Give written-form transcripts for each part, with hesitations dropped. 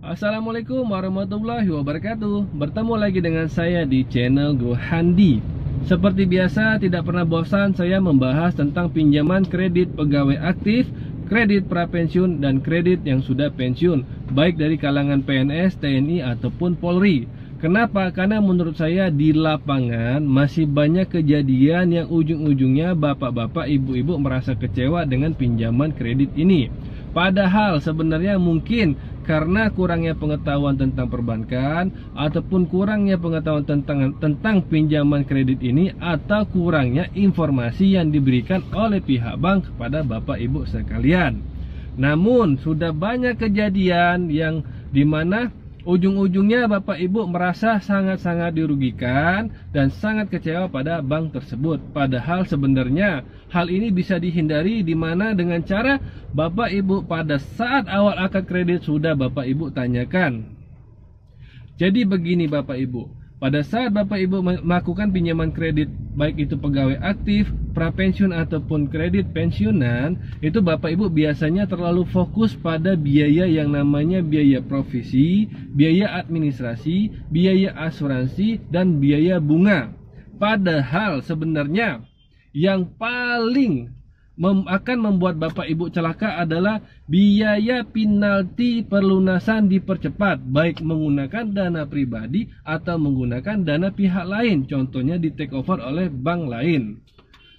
Assalamualaikum warahmatullahi wabarakatuh. Bertemu lagi dengan saya di channel GoHandi. Seperti biasa, tidak pernah bosan saya membahas tentang pinjaman kredit pegawai aktif, kredit prapensiun, dan kredit yang sudah pensiun, baik dari kalangan PNS, TNI, ataupun Polri. Kenapa? Karena menurut saya di lapangan masih banyak kejadian yang ujung-ujungnya bapak-bapak, ibu-ibu merasa kecewa dengan pinjaman kredit ini. Padahal sebenarnya mungkin karena kurangnya pengetahuan tentang perbankan, ataupun kurangnya pengetahuan tentang pinjaman kredit ini, atau kurangnya informasi yang diberikan oleh pihak bank kepada bapak ibu sekalian. Namun sudah banyak kejadian yang dimana ujung-ujungnya bapak ibu merasa sangat-sangat dirugikan dan sangat kecewa pada bank tersebut. Padahal sebenarnya hal ini bisa dihindari dimana dengan cara bapak ibu pada saat awal akad kredit sudah bapak ibu tanyakan. Jadi begini bapak ibu, pada saat bapak ibu melakukan pinjaman kredit, baik itu pegawai aktif, prapensiun ataupun kredit pensiunan, itu bapak ibu biasanya terlalu fokus pada biaya yang namanya biaya provisi, biaya administrasi, biaya asuransi, dan biaya bunga. Padahal sebenarnya yang paling akan membuat bapak ibu celaka adalah biaya penalti perlunasan dipercepat, baik menggunakan dana pribadi atau menggunakan dana pihak lain, contohnya di take over oleh bank lain.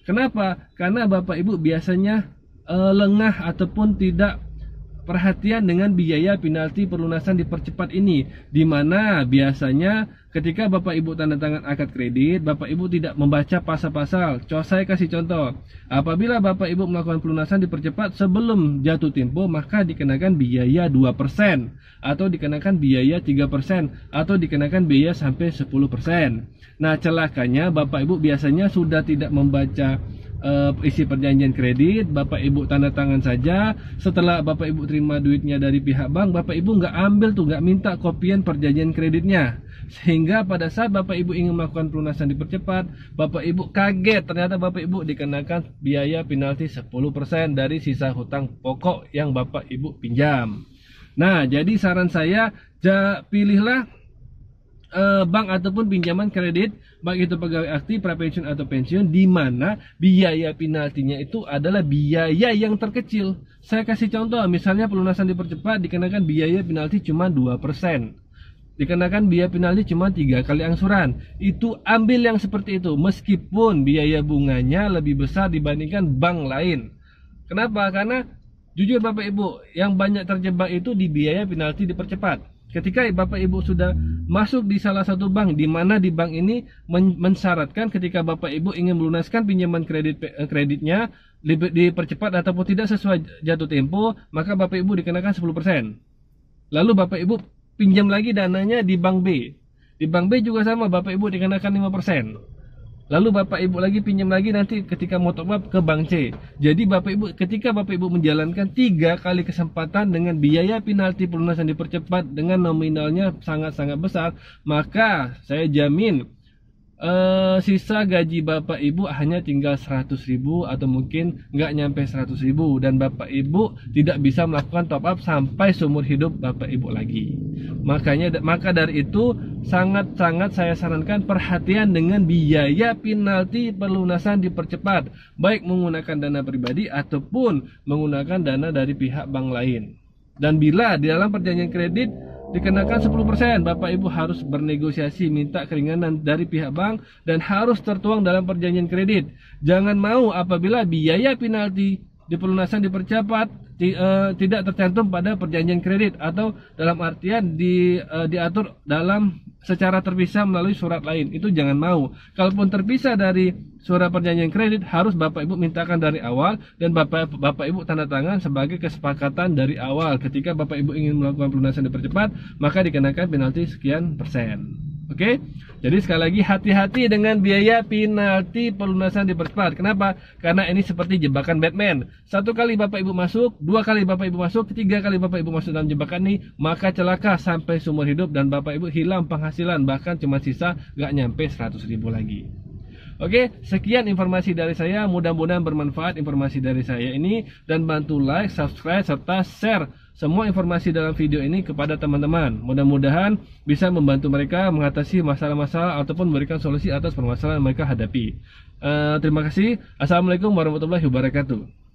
Kenapa? Karena bapak ibu biasanya lengah ataupun tidak perhatian dengan biaya penalti perlunasan dipercepat ini, dimana biasanya ketika bapak ibu tanda tangan akad kredit, bapak ibu tidak membaca pasal-pasal. Saya kasih contoh, apabila bapak ibu melakukan pelunasan dipercepat sebelum jatuh tempo, maka dikenakan biaya 2%, atau dikenakan biaya 3%, atau dikenakan biaya sampai 10%. Nah, celakanya bapak ibu biasanya sudah tidak membaca isi perjanjian kredit, bapak ibu tanda tangan saja. Setelah bapak ibu terima duitnya dari pihak bank, bapak ibu nggak ambil tuh, nggak minta kopian perjanjian kreditnya, sehingga pada saat bapak ibu ingin melakukan pelunasan dipercepat, bapak ibu kaget ternyata bapak ibu dikenakan biaya penalti 10% dari sisa hutang pokok yang bapak ibu pinjam. Nah, jadi saran saya, pilihlah bank ataupun pinjaman kredit, baik itu pegawai aktif, prapensiun atau pensiun, di mana biaya penaltinya itu adalah biaya yang terkecil. Saya kasih contoh, misalnya pelunasan dipercepat dikenakan biaya penalti cuma 2%, dikenakan biaya penalti cuma 3 kali angsuran. Itu ambil yang seperti itu, meskipun biaya bunganya lebih besar dibandingkan bank lain. Kenapa? Karena jujur bapak ibu, yang banyak terjebak itu di biaya penalti dipercepat. Ketika bapak ibu sudah masuk di salah satu bank, di mana di bank ini mensyaratkan ketika bapak ibu ingin melunaskan pinjaman kreditnya dipercepat ataupun tidak sesuai jatuh tempo, maka bapak ibu dikenakan 10%. Lalu bapak ibu pinjam lagi dananya di bank B. Di bank B juga sama, bapak ibu dikenakan 5%. Lalu bapak ibu lagi pinjam lagi nanti ketika mau top up ke bank C. Jadi bapak ibu, ketika bapak ibu menjalankan 3 kali kesempatan dengan biaya penalti pelunasan dipercepat dengan nominalnya sangat-sangat besar, maka saya jamin sisa gaji bapak ibu hanya tinggal 100.000 atau mungkin nggak nyampe 100.000, dan bapak ibu tidak bisa melakukan top up sampai seumur hidup bapak ibu lagi. Maka dari itu sangat-sangat saya sarankan perhatian dengan biaya penalti pelunasan dipercepat, baik menggunakan dana pribadi ataupun menggunakan dana dari pihak bank lain. Dan bila di dalam perjanjian kredit dikenakan 10%, bapak ibu harus bernegosiasi minta keringanan dari pihak bank dan harus tertuang dalam perjanjian kredit. Jangan mau apabila biaya penalti di pelunasan dipercepat tidak tercantum pada perjanjian kredit, atau dalam artian diatur dalam secara terpisah melalui surat lain. Itu jangan mau. Kalaupun terpisah dari surat perjanjian kredit, harus bapak ibu mintakan dari awal dan bapak ibu tanda tangan sebagai kesepakatan dari awal. Ketika bapak ibu ingin melakukan pelunasan dipercepat, maka dikenakan penalti sekian persen. Oke, jadi sekali lagi hati-hati dengan biaya penalti pelunasan dipercepat. Kenapa? Karena ini seperti jebakan Batman. 1 kali bapak ibu masuk, 2 kali bapak ibu masuk, 3 kali bapak ibu masuk dalam jebakan ini, maka celaka sampai seumur hidup dan bapak ibu hilang penghasilan, bahkan cuma sisa gak nyampe 100.000 lagi. Oke, sekian informasi dari saya. Mudah-mudahan bermanfaat informasi dari saya ini, dan bantu like, subscribe, serta share semua informasi dalam video ini kepada teman-teman. Mudah-mudahan bisa membantu mereka mengatasi masalah-masalah ataupun memberikan solusi atas permasalahan yang mereka hadapi. Terima kasih. Assalamualaikum warahmatullahi wabarakatuh.